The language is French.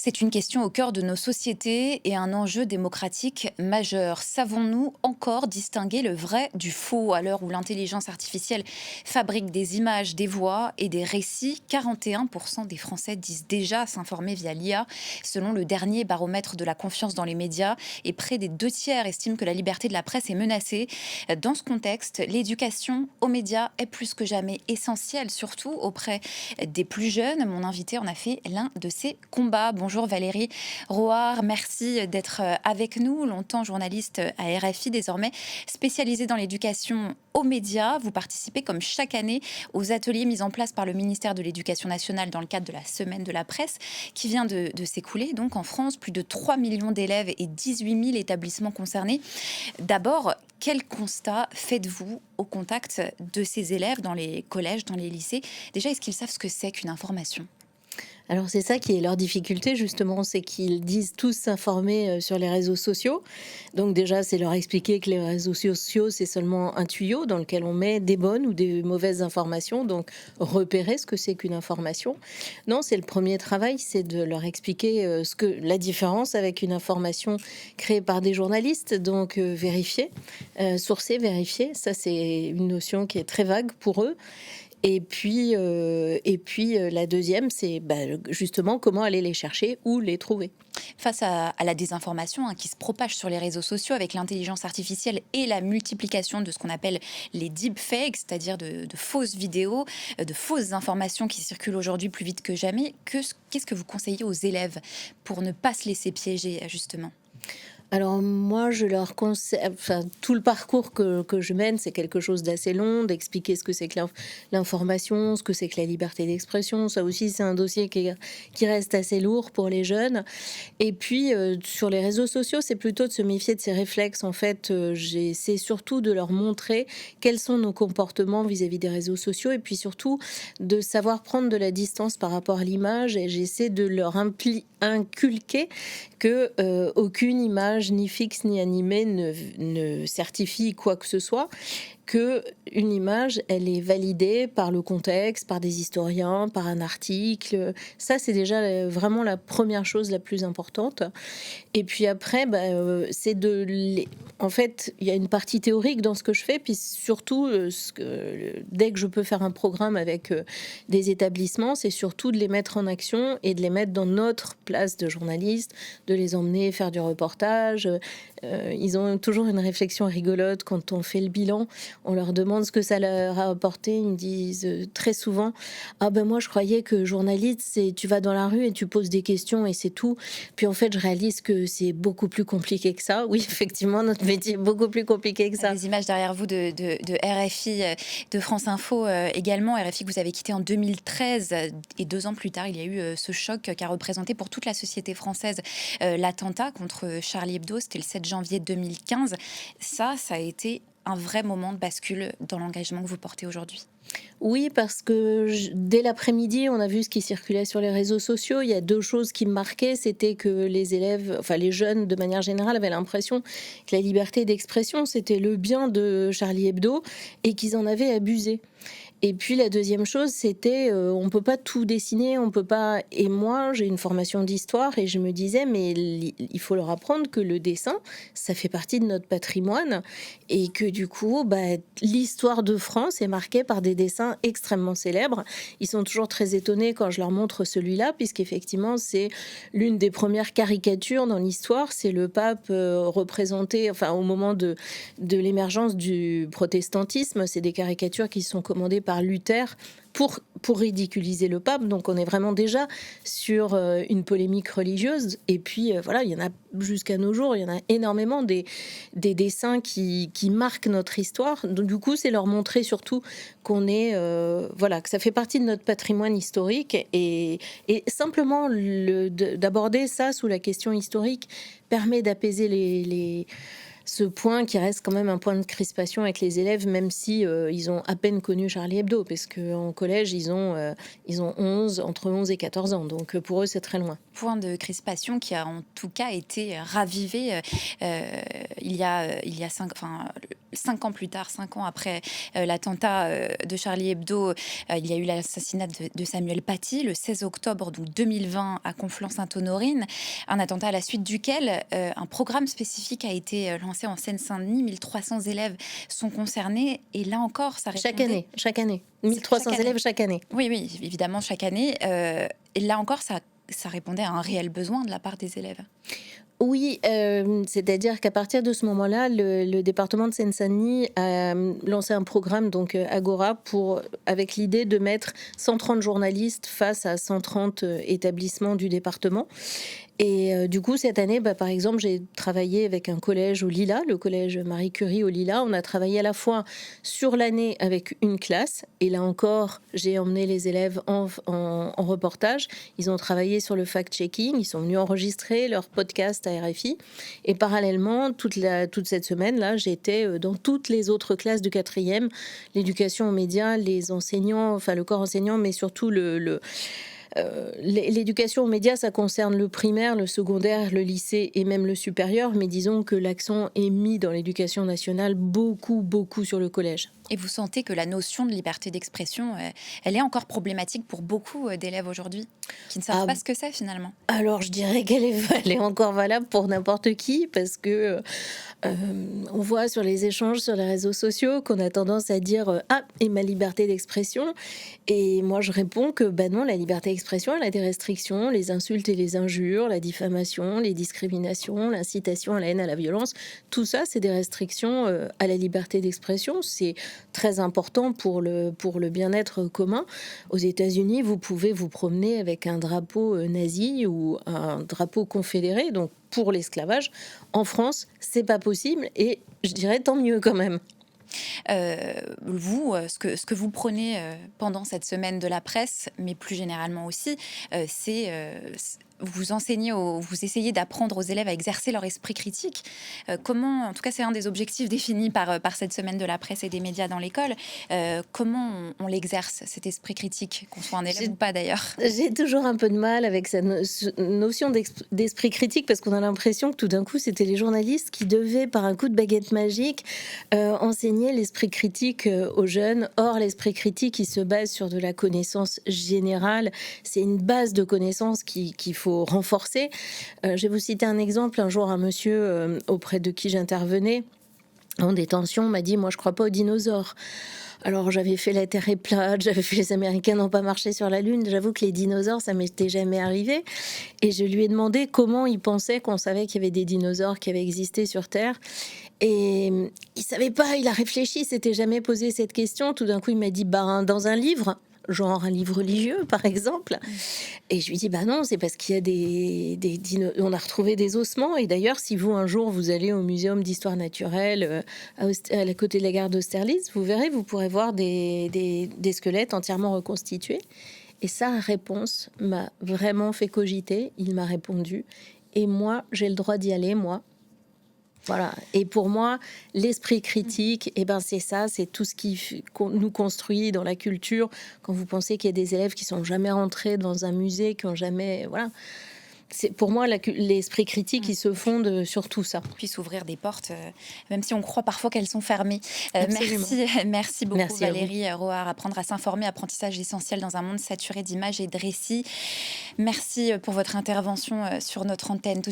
C'est une question au cœur de nos sociétés et un enjeu démocratique majeur. Savons-nous encore distinguer le vrai du faux à l'heure où l'intelligence artificielle fabrique des images, des voix et des récits? 41% des Français disent déjà s'informer via l'IA, selon le dernier baromètre de la confiance dans les médias, et près des 2 tiers estiment que la liberté de la presse est menacée. Dans ce contexte, l'éducation aux médias est plus que jamais essentielle, surtout auprès des plus jeunes. Mon invité en a fait l'un de ses combats. Bonjour Valérie Roard, merci d'être avec nous. Longtemps journaliste à RFI, désormais spécialisée dans l'éducation aux médias. Vous participez comme chaque année aux ateliers mis en place par le ministère de l'Éducation nationale dans le cadre de la Semaine de la presse qui vient de s'écouler. Donc en France, plus de 3 millions d'élèves et 18 000 établissements concernés. D'abord, quel constat faites-vous au contact de ces élèves dans les collèges, dans les lycées? Déjà, est-ce qu'ils savent ce que c'est qu'une information? Alors c'est ça qui est leur difficulté justement, c'est qu'ils disent tous s'informer sur les réseaux sociaux. Donc déjà, c'est leur expliquer que les réseaux sociaux, c'est seulement un tuyau dans lequel on met des bonnes ou des mauvaises informations. Donc repérer ce que c'est qu'une information. Non, c'est le premier travail, c'est de leur expliquer ce que la différence avec une information créée par des journalistes. Donc vérifier, sourcer, vérifier. Ça, c'est une notion qui est très vague pour eux. Et puis, la deuxième, c'est justement comment aller les chercher ou les trouver. Face à la désinformation qui se propage sur les réseaux sociaux avec l'intelligence artificielle et la multiplication de ce qu'on appelle les deepfakes, c'est-à-dire de fausses vidéos, de fausses informations qui circulent aujourd'hui plus vite que jamais, qu'est-ce que vous conseillez aux élèves pour ne pas se laisser piéger, justement? Alors moi, je leur conseille, enfin, tout le parcours que je mène, c'est quelque chose d'assez long, d'expliquer ce que c'est que l'information, ce que c'est que la liberté d'expression. Ça aussi, c'est un dossier qui reste assez lourd pour les jeunes. Et puis, sur les réseaux sociaux, c'est plutôt de se méfier de ces réflexes. En fait, j'essaie surtout de leur montrer quels sont nos comportements vis-à-vis des réseaux sociaux et puis surtout de savoir prendre de la distance par rapport à l'image. Et j'essaie de leur inculquer que aucune image, ni fixe ni animée, ne certifie quoi que ce soit, que une image, elle est validée par le contexte, par des historiens, par un article. Ça, c'est déjà vraiment la première chose la plus importante. Et puis après, c'est en fait, il y a une partie théorique dans ce que je fais, puis surtout, dès que je peux faire un programme avec des établissements, c'est surtout de les mettre en action et de les mettre dans notre place de journaliste, de les emmener faire du reportage. Ils ont toujours une réflexion rigolote quand on fait le bilan. On leur demande ce que ça leur a apporté. Ils me disent très souvent: ah ben moi je croyais que journaliste, c'est tu vas dans la rue et tu poses des questions et c'est tout. Puis en fait, je réalise que c'est beaucoup plus compliqué que ça. Oui, effectivement, notre métier est beaucoup plus compliqué que ça. Des images derrière vous de RFI, de France Info également. RFI que vous avez quitté en 2013 et 2 ans plus tard, il y a eu ce choc qui a représenté pour toute la société française l'attentat contre Charlie Hebdo. C'était le 7 janvier 2015. Ça a été un vrai moment de bascule dans l'engagement que vous portez aujourd'hui. Oui, parce que dès l'après-midi, on a vu ce qui circulait sur les réseaux sociaux. Il y a deux choses qui me marquaient. C'était que les élèves, enfin les jeunes de manière générale, avaient l'impression que la liberté d'expression, c'était le bien de Charlie Hebdo et qu'ils en avaient abusé. Et puis la deuxième chose, c'était on peut pas tout dessiner, on peut pas. Et moi, j'ai une formation d'histoire et je me disais, mais il faut leur apprendre que le dessin, ça fait partie de notre patrimoine et que du coup, l'histoire de France est marquée par des dessins extrêmement célèbres. Ils sont toujours très étonnés quand je leur montre celui-là, puisqu'effectivement, c'est l'une des premières caricatures dans l'histoire. C'est le pape représenté, enfin au moment de l'émergence du protestantisme. C'est des caricatures qui sont commandées par Luther pour ridiculiser le pape. Donc on est vraiment déjà sur une polémique religieuse. Et puis voilà, il y en a jusqu'à nos jours, il y en a énormément des dessins qui marquent notre histoire. Donc du coup, c'est leur montrer surtout qu'on est, voilà, que ça fait partie de notre patrimoine historique. Et simplement d'aborder ça sous la question historique permet d'apaiser ce point qui reste quand même un point de crispation avec les élèves, même si ils ont à peine connu Charlie Hebdo, parce qu'en collège, ils ont entre 11 et 14 ans. Donc pour eux, c'est très loin. Point de crispation qui a en tout cas été ravivé il y a 5 ans plus tard, 5 ans après l'attentat de Charlie Hebdo, il y a eu l'assassinat de Samuel Paty le 16 octobre donc 2020 à Conflans-Sainte-Honorine, un attentat à la suite duquel un programme spécifique a été lancé en Seine-Saint-Denis. 1300 élèves sont concernés et là encore, ça répondait... Chaque année. 1300 Chaque année. élèves chaque année. Oui, évidemment, chaque année. Et là encore, ça répondait à un réel besoin de la part des élèves. Oui, c'est-à-dire qu'à partir de ce moment-là, le département de Seine-Saint-Denis a lancé un programme, donc Agora, avec l'idée de mettre 130 journalistes face à 130 établissements du département. Et du coup, cette année, par exemple, j'ai travaillé avec un collège au Lilas, le collège Marie Curie au Lilas. On a travaillé à la fois sur l'année avec une classe, et là encore, j'ai emmené les élèves en reportage. Ils ont travaillé sur le fact-checking, ils sont venus enregistrer leur podcast à RFI. Et parallèlement, toute cette semaine-là, j'étais dans toutes les autres classes du 4e, l'éducation aux médias, les enseignants, enfin le corps enseignant, mais surtout l'éducation aux médias, ça concerne le primaire, le secondaire, le lycée et même le supérieur, mais disons que l'accent est mis dans l'éducation nationale beaucoup sur le collège. Et vous sentez que la notion de liberté d'expression, elle est encore problématique pour beaucoup d'élèves aujourd'hui, qui ne savent pas ce que c'est finalement? Alors je dirais qu'elle est encore valable pour n'importe qui, parce que on voit sur les échanges sur les réseaux sociaux qu'on a tendance à dire ah, et ma liberté d'expression, et moi je réponds que non, la liberté d'expression elle a des restrictions, les insultes et les injures, la diffamation, les discriminations, l'incitation à la haine, à la violence, tout ça c'est des restrictions à la liberté d'expression. C'est très important pour le bien-être commun. Aux États-Unis, vous pouvez vous promener avec un drapeau nazi ou un drapeau confédéré, donc pour l'esclavage. En France, c'est pas possible, et je dirais tant mieux quand même. Vous, ce que vous prenez pendant cette semaine de la presse, mais plus généralement aussi, c'est vous enseignez, vous essayez d'apprendre aux élèves à exercer leur esprit critique. Comment, en tout cas, c'est un des objectifs définis par cette semaine de la presse et des médias dans l'école. Comment on l'exerce, cet esprit critique, qu'on soit un élève ou pas d'ailleurs? J'ai toujours un peu de mal avec cette notion d'esprit critique, parce qu'on a l'impression que tout d'un coup, c'était les journalistes qui devaient, par un coup de baguette magique, enseigner l'esprit critique aux jeunes. Or, l'esprit critique, il se base sur de la connaissance générale. C'est une base de connaissances qu'il faut renforcer. Je vais vous citer un exemple. Un jour, un monsieur auprès de qui j'intervenais en détention m'a dit « Moi, je crois pas aux dinosaures ». Alors, j'avais fait La Terre est plate, j'avais fait Les Américains n'ont pas marché sur la Lune. J'avoue que les dinosaures, ça m'était jamais arrivé. Et je lui ai demandé comment il pensait qu'on savait qu'il y avait des dinosaures qui avaient existé sur Terre. Et il savait pas, il a réfléchi, il s'était jamais posé cette question. Tout d'un coup, il m'a dit dans un livre, genre un livre religieux par exemple. Et je lui dis non, c'est parce qu'il y a on a retrouvé des ossements. Et d'ailleurs, si vous un jour vous allez au muséum d'histoire naturelle à la côté de la gare d'Austerlitz, vous verrez, vous pourrez voir des squelettes entièrement reconstitués. Et sa réponse m'a vraiment fait cogiter. Il m'a répondu, et moi j'ai le droit d'y aller, moi. Voilà. Et pour moi, l'esprit critique, c'est ça, c'est tout ce qui nous construit dans la culture. Quand vous pensez qu'il y a des élèves qui sont jamais rentrés dans un musée, qui ont jamais, voilà. C'est pour moi l'esprit critique, il se fonde sur tout ça. Puisse ouvrir des portes, même si on croit parfois qu'elles sont fermées. Merci beaucoup, merci Valérie Rohar. Apprendre à s'informer, apprentissage essentiel dans un monde saturé d'images et de récits. Merci pour votre intervention sur notre antenne. Tout de suite.